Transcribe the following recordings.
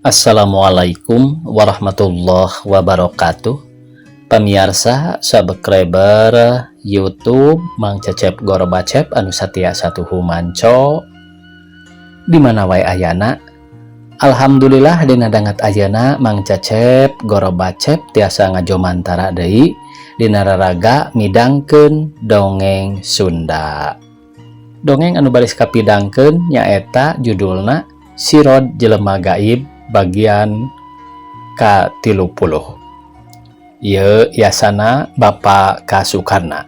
Assalamualaikum warahmatullahi wabarakatuh. Pemirsa, subscriber YouTube Mang Cecep Gorobacep anu satia satuhu manco di mana wae ayana. Alhamdulillah dina dangat ayeuna Mang Cecep Gorobacep tiasa ngajomantara deui dina raraga midangkeun dongeng Sunda. Dongeng anu baris kapidangkeun nyaeta judulna Sirod Jelema Gaib bagian ka-30. Ieu yasana Bapak Kasukarna.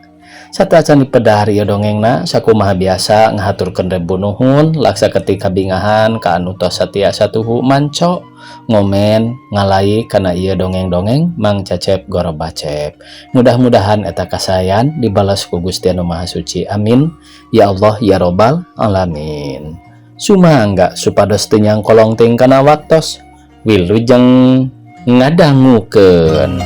Satacan dipedahar ieu dongengna sakumaha biasa ngahaturkeun rebu nuhun laksa ketika bingahan ka anu tos satia satuhu manco ngomen ngalai kana ieu dongeng-dongeng Mang Cecep Gorobacep. Mudah-mudahan eta kasayan dibalas ku Gusti Anu Maha Suci. Amin ya Allah ya robbal alamin. Sumangga supados teu nyangkolong ting kana waktos wilujeng ngadangukeun.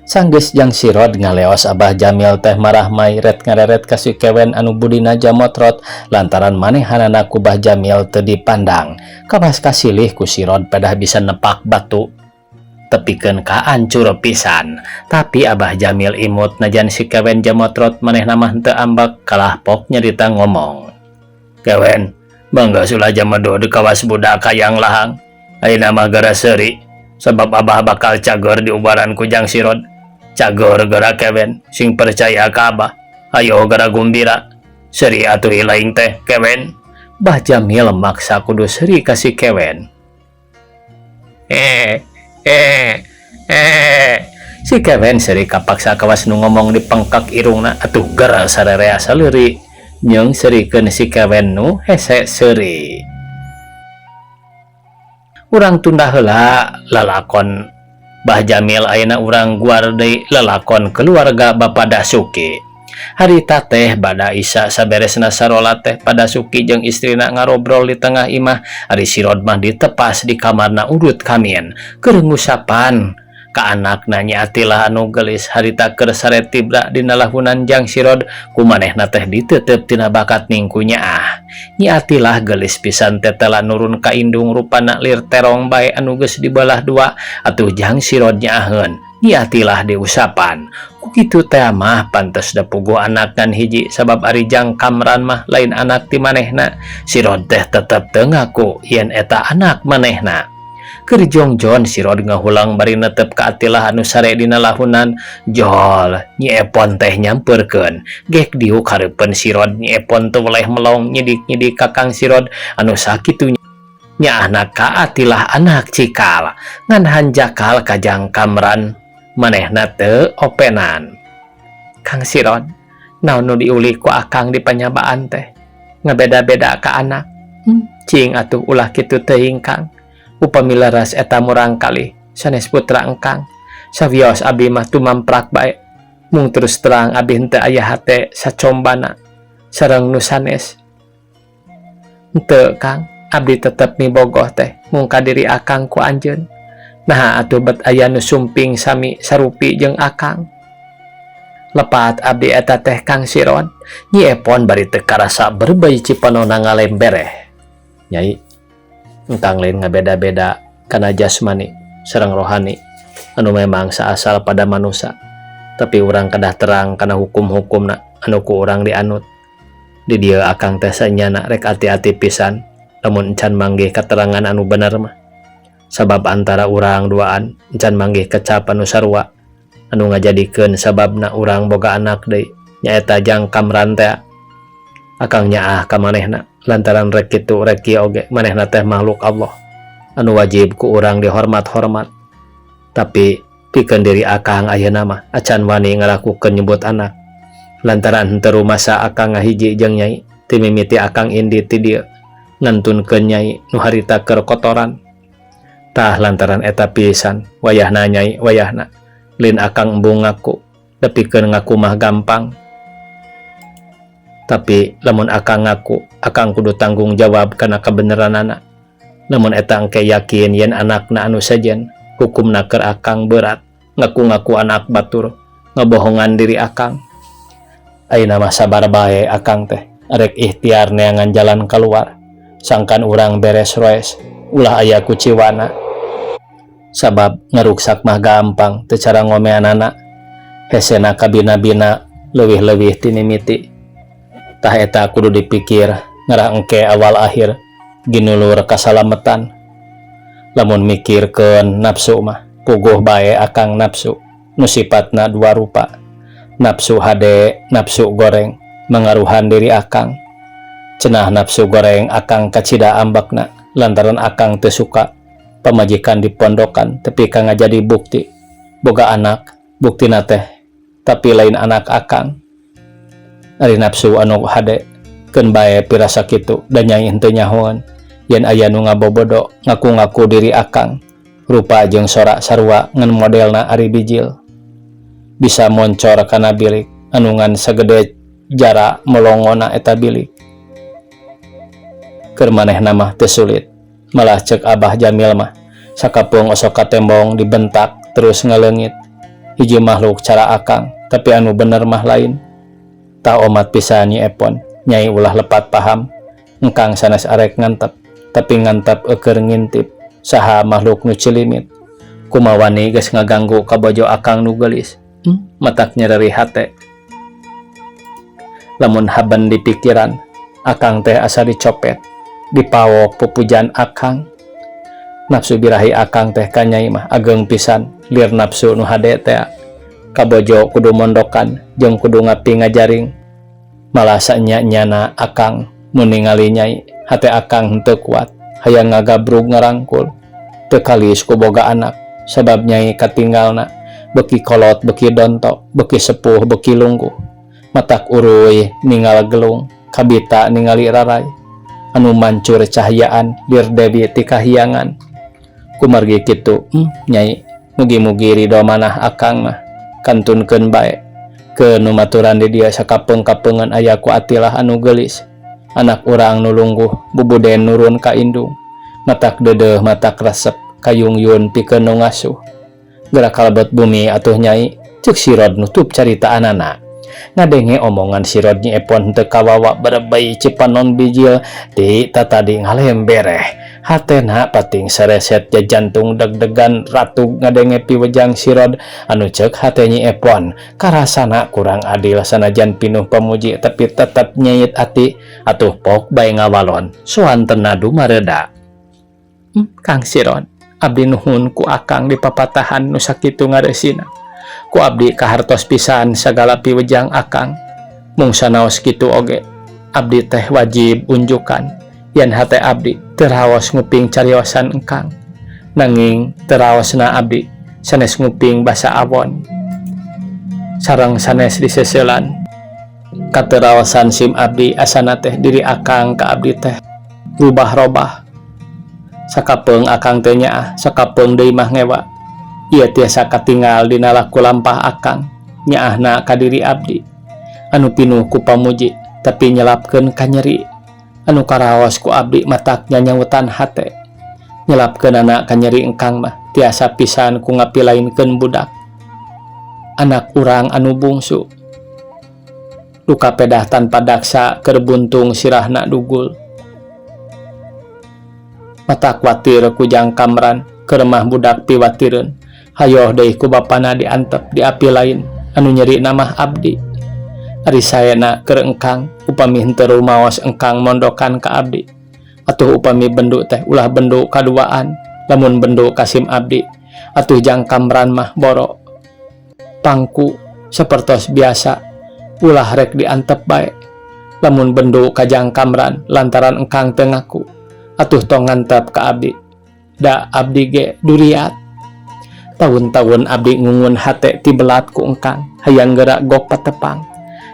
Sanggeus jang sirod ngaleos Abah Jamil teh marah mayret ngareret ka si kewen anu budina jamotrot lantaran manehanana ku Bah Jamil teu dipandang. Kawas kasilih ku sirod pedah bisa nepak batu tepikeun ka ancur pisan. Tapi Abah Jamil imut najan si kewen jamotrot manehna mah teu ambak kalah pok nyarita ngomong. Kewen, bangga sulah jamedo di kawas budak kayang lahang. Ayeuna mah gara seuri sebab Abah bakal cagor di ubaran ku jang sirod. Cagor gara kewen sing percaya ka Abah. Ayo gara gumbira seri atuh ilaing teh kewen. Bah Jamil maksa kudu seri kasih kewen. Si kewen seri kapaksa kawas nu ngomong di pengkak irungna atuh gara sarerea saleurik jeung serikeun si kewen nu hese seuri. Urang tunda heula lalakon Bah Jamil ayeuna urang guar deui lalakon keluarga Bapa Dasuki. Harita teh bada Isya saberesna sarolat teh Padasuki jeung istrina ngarobrol di tengah imah ari sirod mah ditepas di kamarna urut kamin keur ngusapan ka anakna nyaatilah anu gelis. Harita keur sare tibra dina lahunan jang sirod kumanehna teh diteuteup tina bakat ningku nyaah. Nyaatilah gelis pisan tetela nurun ka indung rupana lir terong bae anu geus dibelah dua atuh jang sirod nyaaheun. Nyaatilah diusapan. Kukitu teh mah pantes da puguh anaknan hiji sabab ari jang Kamran mah lain anak ti manehna. Sirod teh tetep teu ngaku yen eta anak manehna. Keur jongjon sirod ngahulang bari netep ka atilah anu sare dina lahunan. Jol Nyi Epon teh nyampeurkeun. Gek diuk hareupeun sirod Nyi Epon teu weleh melong nyidik-nyidik kakang sirod anu sakitu nyaahna ka atilah anak cikal ngan hanjakal ka jang Kamran manehna teu openan. Kang sirod naon nu diuli ku akang di panyabaan teh ngabeda-beda ka anak. Cing atuh ulah kitu teuing Kang. Upami leres eta murang kali sanes putra engkang sawios abdi mah tumamprak bae mung terus terang abdi henteu aya hate sacombana sareng nu sanes. Henteu Kang, abdi tetep mibogoh teh mung ka diri akang ku anjeun. Nah atuh bet aya nu sumping sami sarupi jeung akang. Lepat abdi eta teh Kang Sirod. Nyi Epon bari teu karasa berbei cipanona ngalembereh. Nyai entang lain ngabeda-beda kana jasmani sareng rohani anu memang saasal pada manusia. Tapi urang kedah terang kana hukum-hukumna anu ku urang dianut. Di dieu akang teh sanyana rek ati-ati pisan lamun encan manggih keterangan anu bener mah. Sabab antara urang duaan encan manggih kecap anu sarua anu ngajadikeun sababna urang boga anak deui nyaeta Jang Kamran teh akang nyaah ka manehna lantaran rek kitu rek kieu oge manehna teh makhluk Allah anu wajib ku urang dihormat-hormat. Tapi pikeun diri akang ayeuna mah acan wani ngalakukeun nyebut anak lantaran henteu rumasa akang ngahiji jeung nyai ti mimiti akang indi ti dieu ngantunkeun nyai nu harita keur kotoran. Tah lantaran eta pisan wayahna nyai wayahna lin akang embung ngaku dapikeun ngaku mah gampang. Tapi lamun akang ngaku akang kudu tanggung jawab kana kabeneranana. Lamun eta engke yakin yen anakna anu sejen hukumna keur akang berat ngaku-ngaku anak batur ngebohongan diri akang. Ayeuna mah sabar bae akang teh arek ikhtiar neangan jalan keluar sangkan urang beres roes ulah aya kuciwana. Sabab ngaruksak mah gampang teu cara ngomeanana hesena kabina-bina leuwih-leuwih ti mimiti. Tah eta kudu dipikir ngarah engke awal akhir ginulur kasalametan. Lamun mikirkeun nafsu mah puguh bae akang nafsu nu sifatna dua rupa. Nafsu hade, nafsu goreng mengaruhan diri akang. Cenah nafsu goreng akang kacida ambakna lantaran akang teu suka pamajikan di pondokan tapi kang jadi bukti boga anak buktina teh tapi lain anak akang. Ari nafsu anu hade keun bae pirasa kitu da nyai henteu nyahoan yen aya nu ngabobodo ngaku-ngaku diri akang rupa jeung sorak sarua ngan modelna ari bijil bisa moncor kana bilik anu ngan sagede jara melongona eta bilik. Keur manehna mah teu sulit malah ceuk Abah Jamil mah sakapeung osok ka tembong dibentak terus ngaleungit hiji makhluk cara akang tapi anu bener mah lain. Tah omat pisan Nyi Epon nyai ulah lepat paham engkang sanes arek ngantep tapi ngantep eukeur ngintip saha makhluk nu cilimit kumaha wani geus ngaganggu ka bojo akang nu geulis. Matak nyereri hate. Lamun haban di pikiran akang teh asa dicopet dipawok pupujan akang. Nafsu birahi akang teh ka nyai mah ageng pisan lir nafsu nu hade teh kabojo kudu mondokan jeung kudu ngapi ngajaring. Malah sanya-nyana akang mun ningali nyai hate akang henteu kuat hayang ngagabrug ngarangkul teu kalis ku boga anak sabab nyai katinggalna beuki kolot beuki dontok beuki sepuh beuki lungguh matak uruy ningal gelung kabita ningali rarai anu mancur cahayaan lir dewi ti kahiyangan. Kumargi kitu nyai mugi-mugi ridho manah akang mah kantunkeun bae ke numaturan di dia sakapeung-kapeungan aya ku atilah anu geulis anak urang nu lungguh bubuden nurun ka indung matak deudeuh matak resep kayungyun pikeun nu ngasuh. Geura kalebet bumi atuh nyai ceuk sirod nutup caritaanana ngadenge omongan sirod Nyi Epon teu kawawa barebei cipanon bijil di tatadi ngalembereh hatena pating sareset jajantung deg-degan ratu ngadenge piwejang sirod anu ceuk hate Nyi Epon karasana kurang adil sanajan pinuh pamuji tapi tetep nyeit ati atuh pok bae ngawalon soanten nadu mareda. Kang Sirod abdi nuhun ku akang di papatahan nu sakitu ngareusina ku abdi kahartos pisan sagala piwejang akang mung sanaos kitu oge abdi teh wajib unjukan yen hate abdi teraos nguping cariosan engkang nanging teraosna abdi sanes nguping basa awon sareng sanes diseseulan kateraosan sim abdi asana teh diri akang ka abdi teh rubah-robah sakapeung akang teh nyaah sakapeung deui mah ngewa ieu tiasa katinggal dina laku lampah akang nyaahna ka diri abdi anu pinuh ku pamuji tapi nyelapkeun ka nyeri anu karaos ku abdi matak nyanyautan hate nyelapkeunana ka nyeri engkang mah tiasa pisan ku ngapilainkeun budak anak urang anu bungsu luka pedah tanpa daksa keur buntung sirahna dugul matak watir ku Jang Kamran keur mah budak piwatireun hayoh deui ku bapana diantep di api lain anu nyeri namah abdi. Ari saena keur engkang upami henteu rumaos engkang mondokan ka abdi atuh upami bendu teh ulah bendu kaduaan lamun bendu kasim abdi atuh Jang Kamran mah boro pangku sapertos biasa ulah rek diantep bae lamun bendu kajang kamran lantaran engkang teu ngaku atuh tong ngantep ka abdi da abdi ge duriat. Tahun-tahun abdi ngungun hate ti belat ku engkang hayang geura gok patepang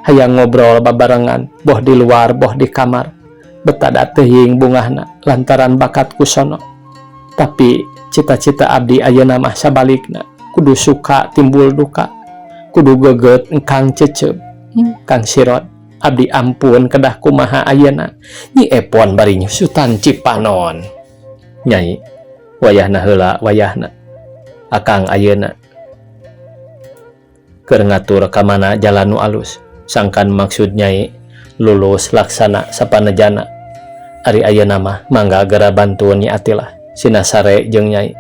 hayang ngobrol babarengan boh di luar boh di kamar betada teuing bungahna lantaran bakat kusono. Tapi cita-cita abdi ayeuna mah sabalikna kudu suka timbul duka kudu geget engkang cecep. Kang Sirot abdi ampun kedah kumaha ayeuna Nyi Epon bari nyusutan Cipanon. Nyai wayahna heula wayahna akang ayeuna keur ngatur ka mana jalan nu alus sangkan maksud Nyai lulus laksana sapanejana. Ari ayeuna mah mangga geura bantuan Nyi Atilah Sina Sare jeung Nyai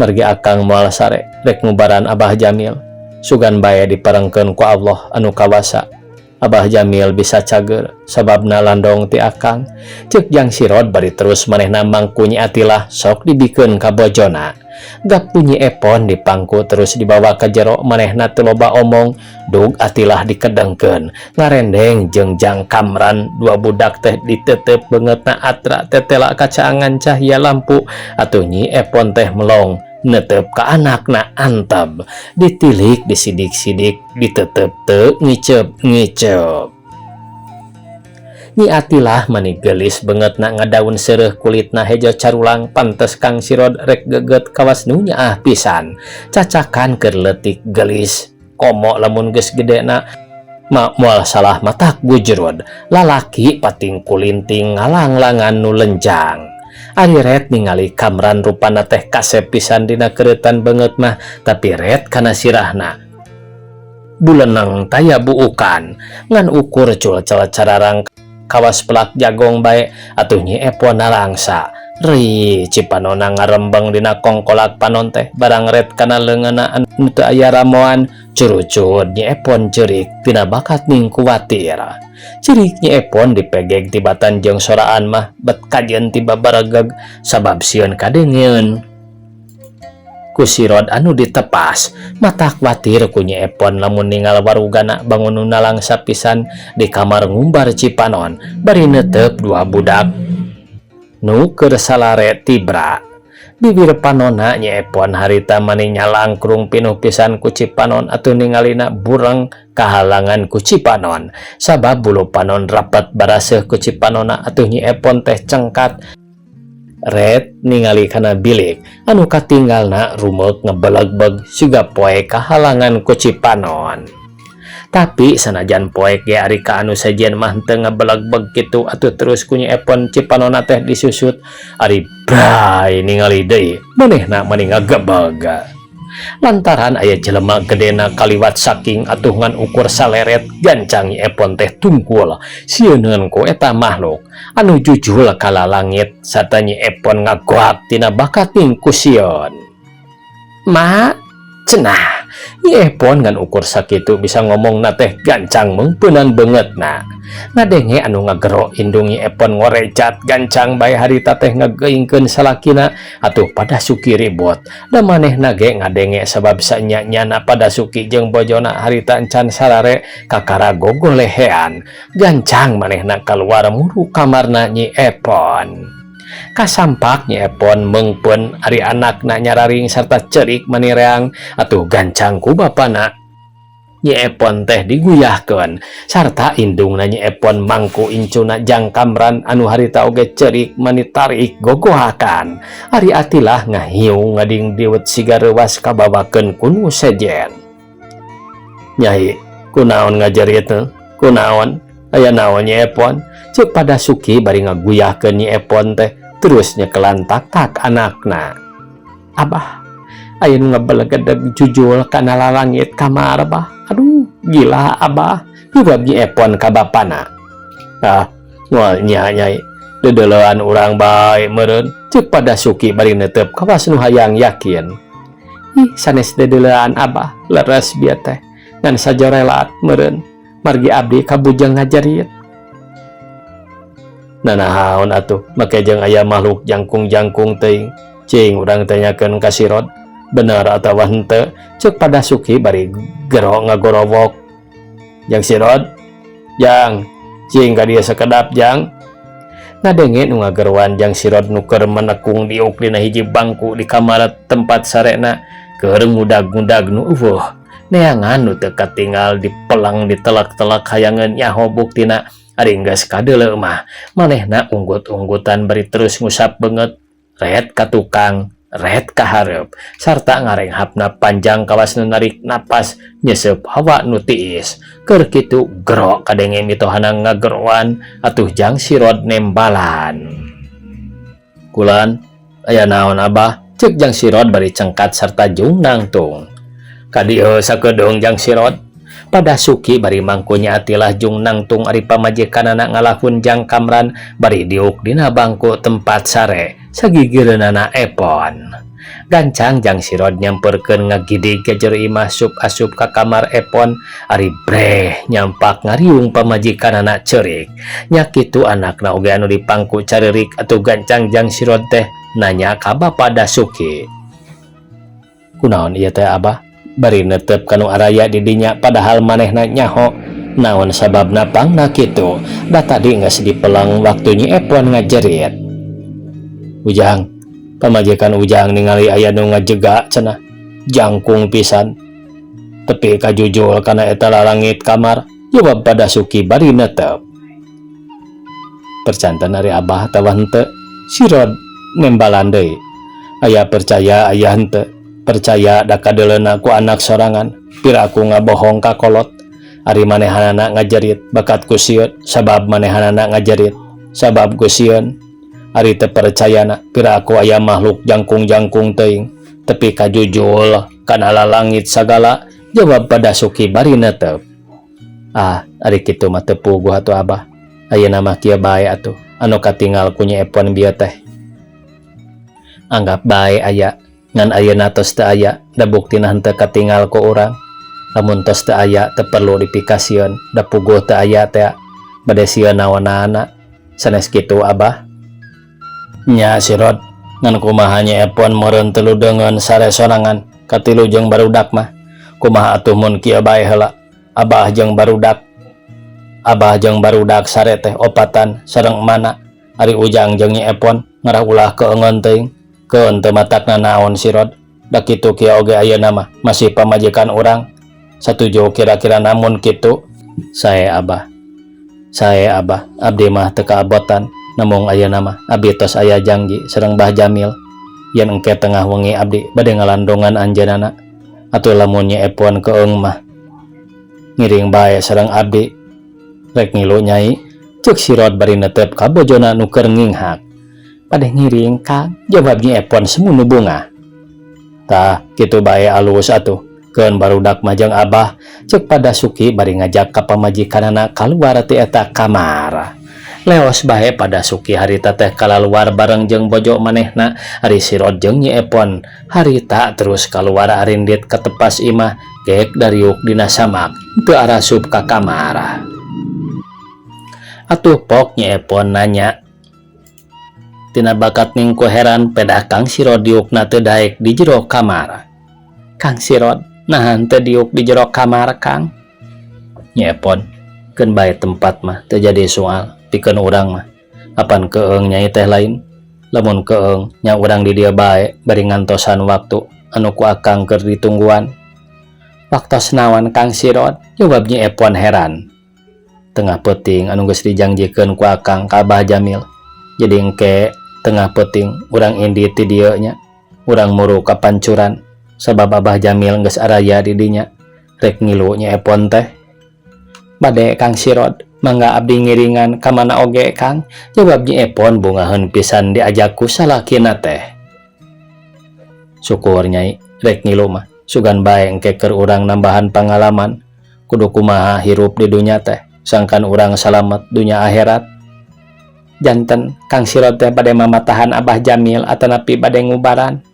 mergi akang moal sare rek ngubaran Abah Jamil sugan bae diparengkeun ku Allah anu kawasa. Abah Jamil bisa cager sababna landong ti akang ceuk Jang Sirot bari terus manehna mangku Nyi Atilah sok dibikeun ka bojona. Gap Nyi Epon dipangku terus dibawa ka jero manehna teu loba omong dug Atilah dikedengkeun ngarendeng jeung Jang Kamran dua budak teh ditetep beungeutna atra tetela kacaangan cahya lampu atuh Nyi Epon teh melong netep ka anakna Antep ditilik disidik-sidik ditetep teu ngicep-ngicep. Nyi Atilah mani geulis beungeutna ngadaun seureuh kulitna hejo carulang pantes Kang Sirot rek geget kawas nu nyaah pisan cacakan keur leutik geulis komo lamun geus gedena moal salah matak bujrud lalaki pating kulinting ngalanglangan nu lenjang. Ari ret ningali Kamran rupana teh kasep pisan dina kereutan beungeut mah tapi ret kana sirahna buleneng taya buukan ngan ukur culcel cararang kawas pelak jagong bae atuh Nyi Epon narangsa ri Cipanona ngarembeng dina kongkolak panon teh barang ret kana leungeuna anu teu aya ramoan curucut Nyi Epon ceurik tina bakat ning kuwatir. Cirik Nyi Epon dipegeg tibatan jeung soraan mah bet kajeun tiba baregeg sabab sieun kadengeun ku Sirot anu ditepas mata khawatir ku Nyi Epon lamun ningal warugana bangun nalang sapisan di kamar ngumbar Cipanon bari netep dua budak nu keur salare tibra. Bibir panonna Nyi Epon harita mani nyalangkrung pinuh pisan ku Cipanon atuh ningalina bureng kahalangan ku Cipanon sabab bulu panon rapet baraseuh ku Cipanonna atuh Nyi Epon teh cengkat ret ningali kana bilik anu katinggalna rumeuk ngebelegbeg siga poe kahalangan ku Cipanon. Tapi sanajan poek ge ari ka anu sajian mah teu ngabeleg-beg kitu atuh terus ku Nyi Epon Cipanonna teh disusut ari bray ningali deui manehna mani ngagebeg lantaran aya jelema gedena kaliwat saking atuh ngan ukur saleret gancang Nyi Epon teh tungkul sieun ku eta makhluk anu jujul kala langit sarta Nyi Epon ngagoak tina bakat ning ku sieun. Ma cenah Nyi Epon ngan ukur sakitu bisa ngomong na teh gancang mengpeunan beungeutna ngadenge anu ngagero indung Nyi Epon ngorecat gancang bae harita teh ngageuingkeun salakina atuh pada suki ribut da manehna ge ngadenge sabab sanya-nyana pada suki jeung bojona harita encan sarare kakara gogolehean gancang manehna kaluar muru kamarna Nyi Epon. Kasampak Nyi Epon mengpun ari anakna nyararing sarta cerik manireang atuh gancang ku bapana. Nyi Epon teh diguyahkeun sarta indungna Nyi Epon mangku incuna Jang Kamran anu harita oge cerik manitarik gogohakan. Ari Atilah ngahiung ngading diwet siga reuwas kabawakeun ku nu sejen. Nyai kunaon ngajerit kunaon aya naon Nyi Epon ceuk pada suki bari ngaguyahkeun Nyi Epon teh terus nyekelan tak-tak anakna. Abah aya nu ngabelegedeg jujul kana lalangit kamar bah. Aduh gila Abah jawab Nyi Epon ka bapana. Moal Nyai dedeulean urang bae meureun ceuk pada suki bari neuteup kawas nu hayang yakin. Ih sanes dedeulean Abah leres bieu teh ngan sajorelat meureun margi abdi ka bujang ngajerit. Nanahaon atuh make jeung aya makhluk jangkung-jangkung teuing cing urang tanyakeun ka Sirot bener atau henteu cek pada Suki bari gero ngagorowok. Jang Sirod, jang cing ka dia sakedap jang. Ngadenge nu ngageruan Jang Sirod nuker menekung diuk dina hiji bangku di kamar tempat sarena keur ngudag-ngudag nu eueuh neangan nu teu katinggal dipelang ditelak-telak hayangeun nyaho buktina ari geus kadeuleu mah manehna unggut-unggutan bari terus ngusap beungeut ret ka tukang ret ka hareup sarta ngarenghapna panjang kawas nu narik napas nyeseup hawa nu tiis keur kitu gero kadenge mitohana ngageroan atuh Jang Sirod nembalan. Kulan aya naon Abah cek Jang Sirod bari cengkat sarta jung nangtung. Kadieu sakedeung Jang Sirod pada Suki bari mangkunya atilah jung nangtung ari pamajikanana ngalahun Jang Kamran bari diuk dina bangku tempat sare sagigireunana Epon. Gancang Jang Sirod nyamperkeun ngagidig ka jero imah asup ka kamar Epon ari breh nyampak ngariung pamajikanana ceurik. Nya kitu anakna oge anu dipangku caririk atuh gancang Jang Sirod teh nanya ka bapada Suki. Kunaon ieu teh Abah? Bari netep kanu araya di dinya padahal manehna nyaho naon sababna pangna kitu da tadi geus dipelang waktu Nyi Epon ngajerit. Ujang, pamajikan Ujang ningali aya nu ngajega cenah jangkung pisan tepi kajujul kana eta lalangit kamar. Jawab pada Suki bari netep. Percanten ari Abah atawa henteu? Sirod nembalan deui. Aya percaya aya henteu? Percaya da kadeleuna ku anak sorangan pira aku ngabohong ka kolot ari manehanana ngajerit bakat ku sieun sabab manehanana ngajerit sabab ku sieun ari teu percayana pira aku aya makhluk jangkung-jangkung teuing tepi kajujul kana lalangit sagala. Jawab pada Suki bari netep. Ari kitu mah teu puguh atuh Abah. Ayeuna mah kieu bae atuh anu katingal ku Nyi Epon bieu teh. Anggap bae aya ngan ayeuna tos teu aya da buktina henteu katingal ku urang. Lamun tos teu aya teu perlu dipikasieun da puguh teu aya teh bade sieun naonana. Sanes kitu Abah. Nya Sirod ngan kumaha Nyi Epon meureun telu deungeun sare sorangan katilu jeung barudak mah kumaha atuh mun kieu bae heula Abah jeung barudak sare teh opatan sareng mana ari Ujang jeung Nyi Epon ngarah ulah keungeun teuing. Keun teu matakna naon Sirod da kitu kieu oge ayeuna mah masih pamajikan urang. Satuju kira-kira namun kitu? Sae Abah abdi mah teu kaabotan namung ayeuna mah abdi tos aya janji sareng Mbah Jamil yen engke tengah wengi abdi bade ngalandongan anjeunana. Atuh lamun Nyi Epon keung mah ngiring bae sareng abdi rek ngilu Nyai cek Sirod bari netep ka bojona nu keur nginghak. Pada ngiring Kang, jawab Nyi Epon semu nu bunga. Tah kitu bae alus atuh keun barudak mah jeung Abah cek pada Suki bari ngajak ka pamajikanana kaluar ti eta kamar. Leos bae pada Suki harita teh kalaluar bareng jeung bojo manehna ari Sirod jeung Nyi Epon harita terus kaluar arindit ka tepas imah geek dariuk dina samak teu arasup ka kamar. Atuh pok Nyi Epon nanya tina bakat ningku heran pedah Kang Sirod diukna teu daek di jero kamar. Kang Sirod nahan teu diuk di jero kamar Kang? Nyi Epon keun bae tempat mah teu jadi soal pikeun urang mah apan keung Nyai teh lain. Lamun keung nya urang di dieu bae bari ngantosan waktu anu ku akang keur ditungguan. Waktos naon Kang Sirod? Jawab Nyi Epon heran. Tengah peuting anu geus dijanjikeun ku akang ka Abah Jamil. Jadi engke tengah peuting urang indi ti dieu nya urang muru ka pancuran sabab Abah Jamil geus araya di dinya. Rek ngilu Nyi Epon teh. Bade Kang Sirod mangga abdi ngiringan ka mana oge Kang? Jawab Nyi Epon bungaheun pisan diajak ku salakina teh. Syukur Nyai rek ngilu mah sugan bae engke keur urang nambahan pangalaman kudu kumaha hirup di dunya teh sangkan urang salamet dunya akhirat. Janten Kang Sirod teh bade mamatahan Abah Jamil atanapi bade ngubaran?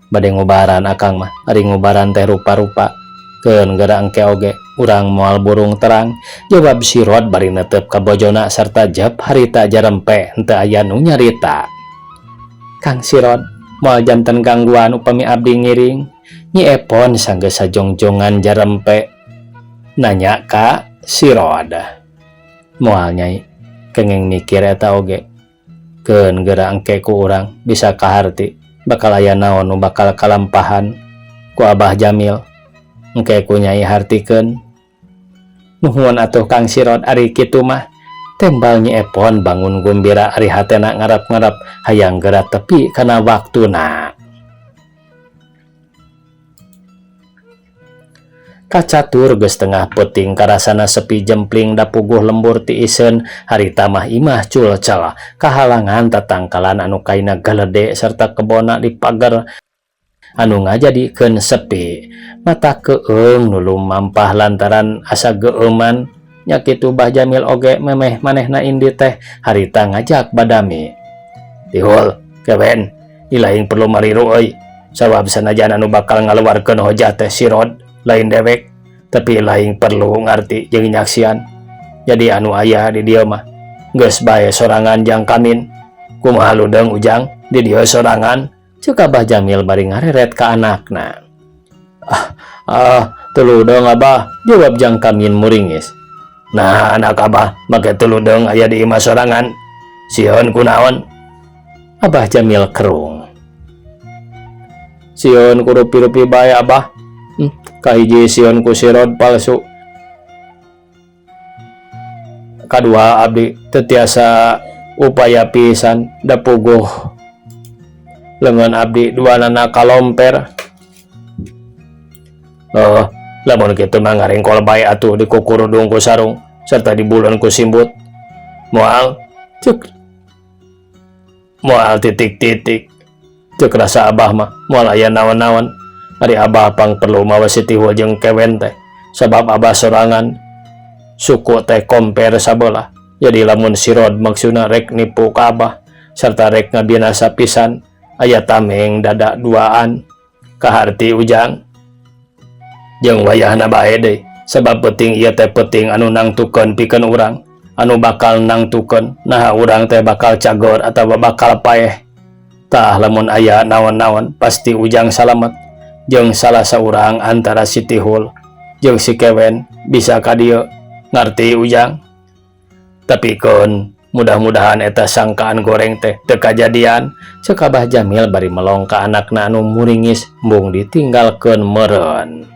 Bade ngubaran akang mah ari ngubaran teh rupa-rupa keun gara engke oge urang moal burung terang. Jawab Sirod bari netep ka bojona sarta jep harita jarempe henteu aya nu nyarita. Kang Sirod moal janten gangguan upami abdi ngiring. Nyi Epon sanggeus sajongjongan jarempe nanya ka si Rod. Moal Nyai kenging mikir eta oge. Keun geura engke ku urang bisa kaharti bakal aya naon nu bakal kalampahan ku Abah Jamil. Engke ku Nyai hartikeun. Nuhun atuh Kang Sirod ari kitu mah. Tembal Nyi Epon bangun gumbira ari hatena ngarap-ngarap hayang geura tepi kana waktuna. Kacatur geus tengah peuting karasana sepi jempling da puguh lembur ti iseun harita mah imah culcal kahalangan tatangkalan anu kaina galede sarta kebona di pagar anu ngajadikeun sepi. Mata keung nu lumampah lantaran asa geeuman nya kitu Bah Jamil oge memeh manehna indi teh harita ngajak badami. Tihul kewen ilaing perlu mariru euy sabab sanajan anu bakal ngaluarkeun hojah teh si Rod lain dewek tapi lain perlu ngarti jeung nyaksian. Jadi anu aya di dieu mah geus bae sorangan Jang Kamin. Kumaha ludeng Ujang di dieu sorangan? Ceuk Abah Jamil bari ngareret ka anakna. Teu ludeng Abah, jawab Jang Kamin muringis. Nah anak Abah make teu ludeng aya di imah sorangan. Sieun kunaon? Abah Jamil kerung. Sieun ku rupi-rupi bae Abah. Kahiji sieun ku si Rod palsu. Kadua abdi teu tiasa upaya pisan da puguh leungeun abdi duanana kalomper. Lamun kitu mah ngaringkol bae atuh dikukurudung ku sarung serta dibuleun ku simbut. Moal ceuk. Moal titik-titik. Ceuk rasa Abah mah moal aya naon-naon. Ari Abah pang perlu mawa si Tihul jeung kewen teh sabab Abah sorangan suku teh komper sabelah. Jadi lamun si Rod maksudna rek nipu ka Abah sarta rek ngabinasa pisan aya tameng dada duaan kaharti Ujang. Jeung wayahna bae deui sabab peuting ieu teh peuting anu nangtukeun pikeun urang anu bakal nangtukeun naha urang teh bakal cagor atawa bakal paeh. Tah lamun aya naon-naon pasti Ujang salamet. Jeung salah saurang antara si Tihul jeung si kewen bisa ka dieu ngarti Ujang. Tapi keun mudah-mudahan eta sangkaan goreng teh teu kajadian. Ceuk Abah Jamil bari melong ka anakna anu muringis embung ditinggalkeun meureun.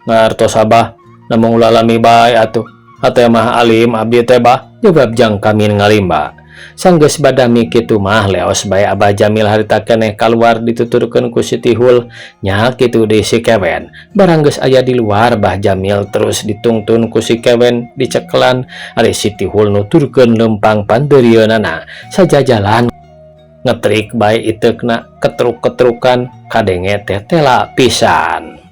Ngartos Abah namung ulalami bae atuh. Hate mah alim abdi teh Bah, jawab Jang Kamin ngalimba. Sanggeus badami kitu mah leos bae Abah Jamil harita keneh kaluar dituturkeun ku si Tihul nya kitu deui si kewen. Barang geus aya di luar Bah Jamil terus ditungtun ku si kewen dicekelan ari si Tihul nuturkeun lempang pandeurieunana sajajalan ngetrik bae iteukna ketruk-ketrukan kadenge teh tela pisan.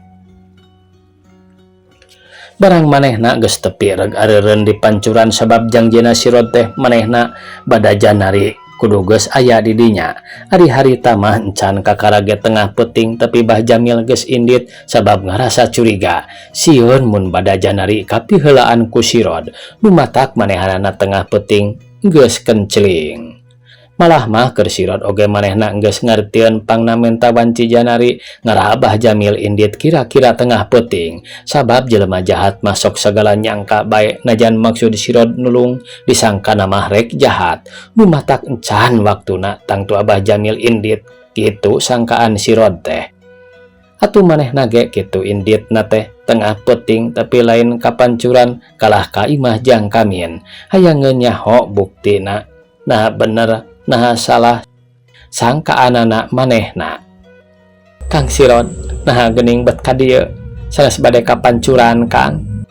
Barang manehna geus tepi reg areureun di pancuran sabab jangjina si Rod teh manehna bada janari kudu geus aya di dinya. Ari harita mah encan kakaraget tengah peuting tapi Bah Jamil geus indit sabab ngarasa curiga. Sieun mun bada janari kapiheulaan ku si Rod nu matak manehanana tengah peuting geus kenceling. Malah mah keur si Rod oge manehna geus ngartieun pangnamenta banci janari ngarah Abah Jamil indit kira-kira tengah peuting sabab jelema jahat masuk segala nyangka bae najan maksud si Rod nulung disangkana mah rek jahat. Nu matak encan waktuna tangtu Abah Jamil indit kitu sangkaan si Rod teh. Atuh manehna ge kitu inditna teh tengah peuting tapi lain kapancuran kalah ka imah Jang Kamin hayang nyaho buktina nah bener nah salah sangkaanana manehna. Kang si Rod nah geuning bet ka dieu sanes bade kapancuran Kang.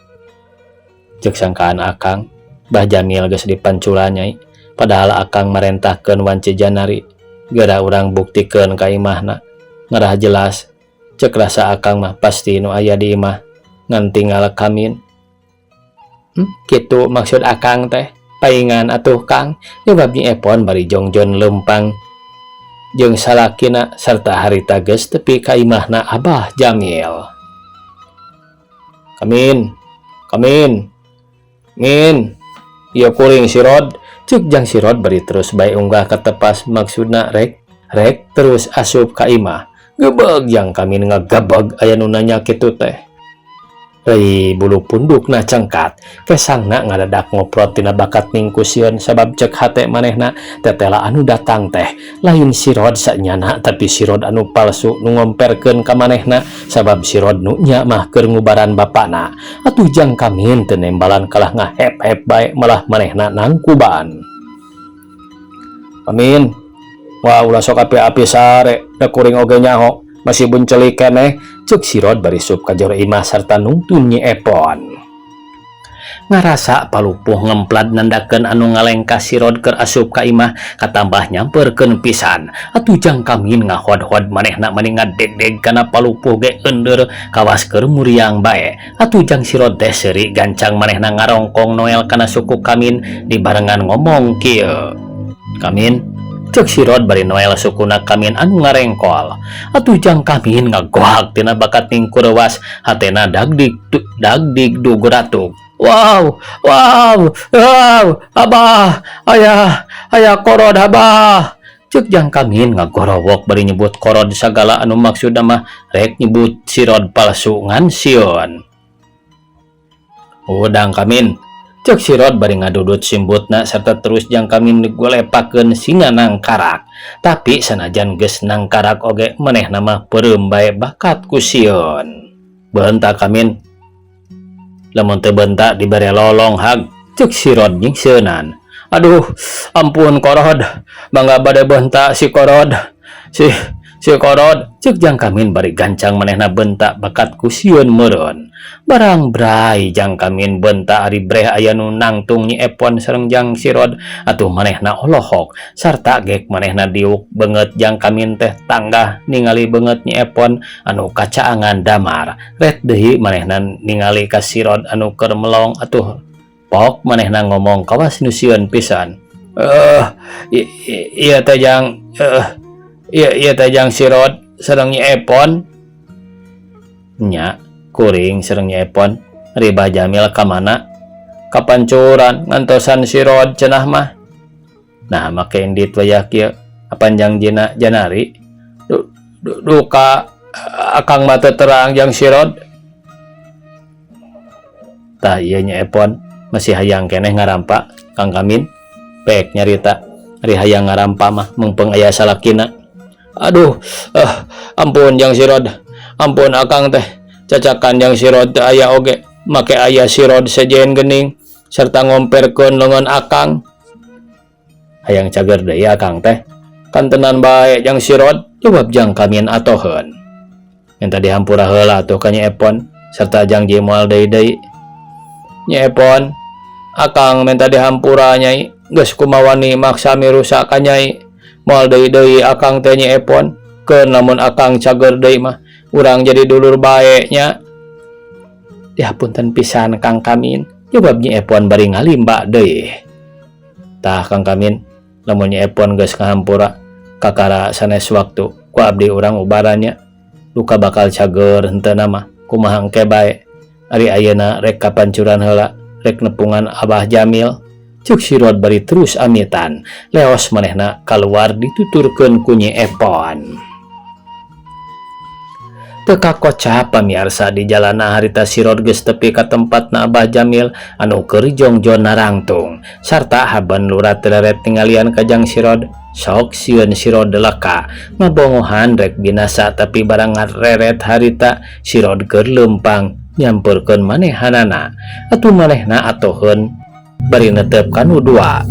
Ceuk sangkaan Akang Bah Jamil geus dipancuran Nyai padahal Akang marentahkeun wanci janari geura urang buktikeun ka imahna ngarah jelas. Ceuk rasa Akang mah pasti nu aya di imah ngan tinggal Kamin. Kitu maksud Akang teh. Paingan atuh Kang, jawab Nyi Epon bari jongjon lempang jeung salakina sarta harita geus tepi ka imahna Abah Jamil. Kamin, Min, ieu kuring si Rod. Ceuk Jang si Rod bari terus bae unggah ka tepas maksudna rek rek terus asup ka imah. Gebeg yang kami ngagabag aya nu nanya kitu teh. Rei bulu pundukna cengkat, kesangna ngadadak ngoprot tina bakat ningkusieun sabab cek hate manehna tetela anu datang teh lain sirod sanyana tapi sirod anu palsu nu ngomperkeun ka manehna sabab sirod nu nya mah keur ngubaran bapana. Atuh jang kamin teu nembalan kalah ngahep-hep bae malah manehna nangkubaan. Amin. Wah ulah sok api-api sare, da kuring oge nyaho, masih buncelik keneh, cek sirod bari sup ka jero imah sarta nungtun Nyi Epon. Ngarasa palupuh ngemplat nandakeun anu ngalengka sirod keur asup ka imah, katambah nyamperkeun pisan. Atuh jang kamin ngahod-hod manehna mani ngadeg-deg kana palupuh ge ender kawas keur muriang bae. Atuh jang sirod teh seuri gancang manehna ngarongkong noel kana suku kamin dibarengan ngomong kieu. Kamin, cek sirod bari noel sukuna kamin anu ngarengkol. Atuh jang kamin ngagohak tina bakat ningkurewas hatena dagdig duguratuk. Wow, abah, ayah korod abah. Cek jang kamin ngagorowok bari nyebut korod sagala anu maksudna mah rek nyebut sirod palsu ngan sion. Udang kamin, cek sirod bari ngadudut simbutna sarta terus jang kamin digolepakeun singa nangkarak. Tapi sanajan geus nangkarak oge manehna mah peureum bae bakat ku sion. Beunta kamin, lamun teu beunta dibere lolong hag, cek sirod nyingseunnan. Aduh, ampun korod, bangga bade beunta si korod. Si korod, cek jang kamin bari gancang manehna beunta bakat ku sion meureun. Barang bray jang kamin beunta ari breh aya nu nangtung Nyi Epon sareng jang sirod atuh manehna olohok sarta gek manehna diuk beungeut jang kamin teh tanggah ningali beungeut Nyi Epon anu kacaangan damar. Ret deui manehna ningali ka sirod anu keur melong atuh pok manehna ngomong kawas nu sieun pisan. Ieu teh jang sirod sareng Nyi Epon. Nya kuring sareng Nyi Epon, ari Bah Jamil ka mana? Kapancuran ngantosan sirod cenah mah. Nah make endit wayah kieu apanjang jina janari. Duka akang mah teu terang jang sirod. Tah ieu Nyi Epon masih hayang keneh ngarampa Kang Kamin. Pek nyarita ari hayang ngarampa mah mengpeung aya salakina. Aduh, ampun jang sirod. Ampun akang teh. Cacakan yang sirod teh aya oge make aya sirod sejen geuning sarta ngomperkeun leungeun akang. Hayang cager deui akang teh. Kan tenan bae jang sirod, jawab jang kamin atoheun. Minta dihampura heula atuh ka Nyi Epon sarta jang je moal deui. Nyi Epon, akang minta dihampura Nyai, geus kumaha ni maksa mirusa ka Nyai. Moal deui akang teh Nyi Epon, keun lamun akang cager deui mah urang jadi dulur bae nya. Dihapunten pisan Kang Kamin, jawab Nyi Epon bari ngalimba deui. Tah Kang Kamin, lamun Nyi Epon geus ngahampura kakara sanes waktu ku abdi urang ubarannya luka bakal cager henteu mah kumaha engke bae. Ari ayeuna rek kapancuran heula, rek nepungan Abah Jamil. Cuk sirod bari terus amitan, leos manehna kaluar dituturkeun ku Nyi Epon. Teka kocap pamirsa di jalana harita sirod geus tepi ka tempatna Abah Jamil anu keur jongjon narangtung sarta haban lurat tereret tinggalian ka jang sirod. Sok sieun sirod leka ngabongohan rek binasa tapi barang ngareret harita sirod keur leumpang nyamperkeun manehanana atuh manehna atoheun bari netep kanu dua.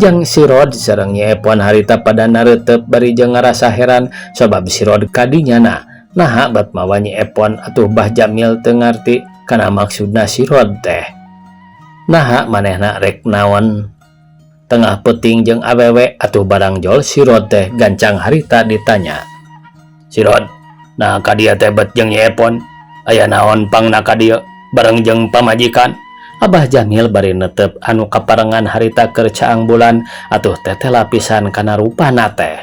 Jang sirod sareng Nyi Epon harita pada nareuteup bari jeung ngarasa heran sabab sirod kadinyana. Nah bat mawa Nyi Epon atuh Bah Jamil teu ngarti kana maksudna sirod teh. Nah manehna rek naon tengah peuting jeung awewe atuh barang jol sirod teh gancang harita ditanya. Sirod, nah ka dieu teh bet jeung Nyi Epon aya naon pangna ka dieu bareng jeung pamajikan? Abah Jamil bari netep anu kaparengan harita keur caang bulan atuh teteh lapisan kana rupana teh.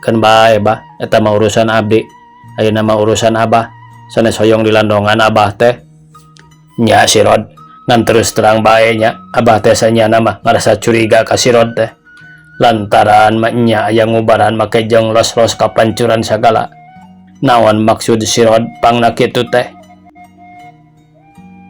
Keun bae Bah, eta mah urusan abdi. Ayeuna mah urusan Abah, sanes hoyong dilandongan Abah teh. Nya sirod, ngan terus terang bae nya Abah teh sanyana mah ngarasa curiga ka sirod teh. lantaran maknya aya ngubaran make jeung los-los kapancuran sagala. Naon maksud Sirod pangna kitu teh?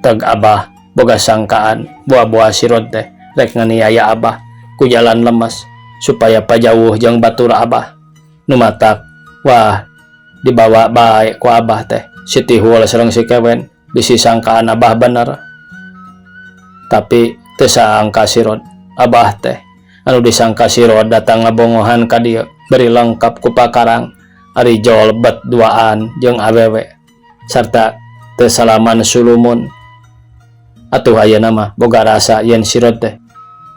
Teg Abah boga sangkaan buah-buah Sirod teh rek nganiaya Abah ku jalan lemes supaya pajauh jeung batur Abah. Nu matak wah dibawa bae ku Abah teh si Tihul sareng si Kewen bisi sangkaan Abah bener. Tapi teu sangka Sirod Abah teh anu disangka Sirod datang ngabongohan ka dieu beri lengkap ku pakarang ari jolbet duaan jeung awewe sarta teu salaman sulumun. Atuh ayeuna mah boga rasa yen Sirod teh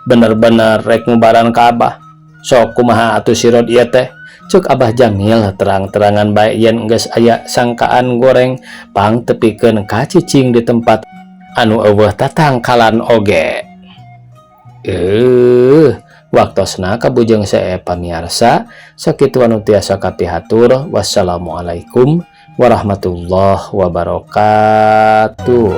bener-bener rek ngubaran ka Abah. Sok kumaha atuh Sirod ieu teh? Cuk Abah Jamil terang-terangan bae yen geus aya sangkaan goreng pang tepikeun ka cicing di tempat anu eueuh tatangkalan oge. Waktosna kabujeng sae pamiarsa sakitu anu tiasa kapihatur. Wassalamualaikum warahmatullahi wabarakatuh.